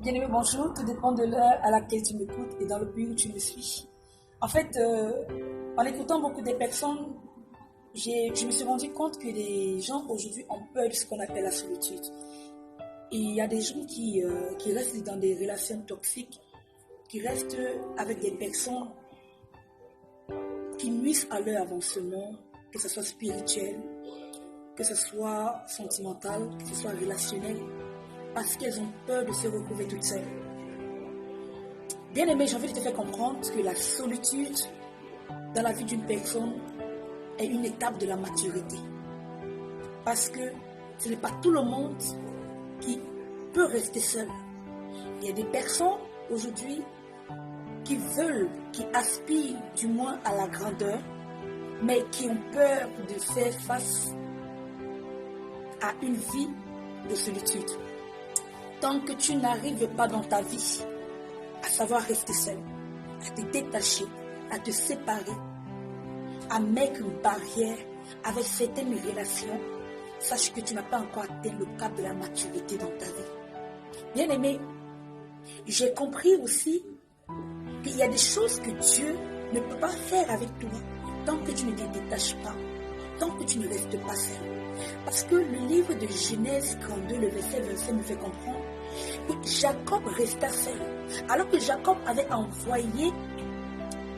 Bien-aimé, bonjour. Tout dépend de l'heure à laquelle tu m'écoutes et dans le pays où tu me suis. En fait, en écoutant beaucoup de personnes, je me suis rendu compte que les gens aujourd'hui ont peur de ce qu'on appelle la solitude. Et il y a des gens qui restent dans des relations toxiques, qui restent avec des personnes qui nuisent à leur avancement, que ce soit spirituel, que ce soit sentimental, que ce soit relationnel, parce qu'elles ont peur de se retrouver toutes seules. Bien aimé, j'ai envie de te faire comprendre que la solitude dans la vie d'une personne est une étape de la maturité. Parce que ce n'est pas tout le monde qui peut rester seul. Il y a des personnes aujourd'hui qui veulent, qui aspirent du moins à la grandeur, mais qui ont peur de faire face à une vie de solitude. Tant que tu n'arrives pas dans ta vie à savoir rester seul, à te détacher, à te séparer, à mettre une barrière avec certaines relations, sache que tu n'as pas encore atteint le cap de la maturité dans ta vie. Bien aimé, j'ai compris aussi qu'il y a des choses que Dieu ne peut pas faire avec toi tant que tu ne te détaches pas, tant que tu ne restes pas seul. Parce que le livre de Genèse 32, le verset 25 me fait comprendre que Jacob resta seul. Alors que Jacob avait envoyé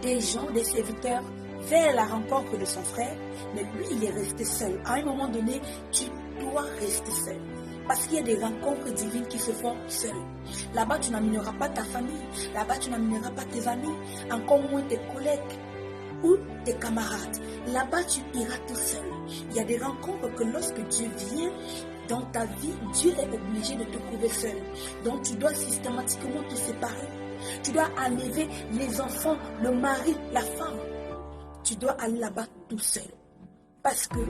des gens, des serviteurs, vers la rencontre de son frère, mais lui, il est resté seul. À un moment donné, tu dois rester seul. Parce qu'il y a des rencontres divines qui se font seules. Là-bas, tu n'amèneras pas ta famille. Là-bas, tu n'amèneras pas tes amis. Encore moins tes collègues ou tes camarades. Là-bas, tu iras tout seul. Il y a des rencontres que lorsque Dieu vient dans ta vie, Dieu est obligé de te trouver seul. Donc, tu dois systématiquement te séparer. Tu dois enlever les enfants, le mari, la femme. Tu dois aller là-bas tout seul. Parce que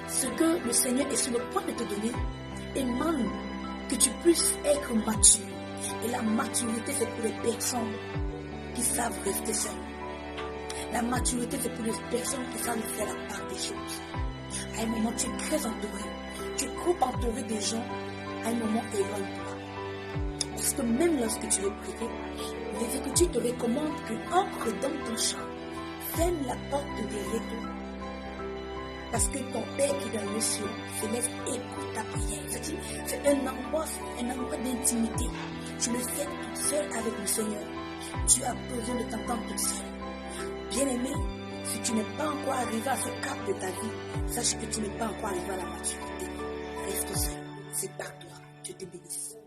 ce que le Seigneur est sur le point de te donner émane que tu puisses être mature. Et la maturité, c'est pour les personnes qui savent rester seules. La maturité, c'est pour les personnes qui savent faire la part des choses. À un moment, tu es très entouré. Tu es trop entouré des gens. À un moment, éloigne-toi. Parce que même lorsque tu veux prier, les Écritures te recommandent que entre dans ton champ. Ferme la porte derrière toi. Parce que ton Père qui est dans le ciel se lève et écoute ta prière. C'est un endroit d'intimité. Tu le fais toute seule avec le Seigneur. Tu as besoin de t'entendre toute seule. Bien-aimé, si tu n'es pas encore arrivé à ce cap de ta vie, sache que tu n'es pas encore arrivé à la maturité. Reste seul. C'est par toi. Je te bénisse.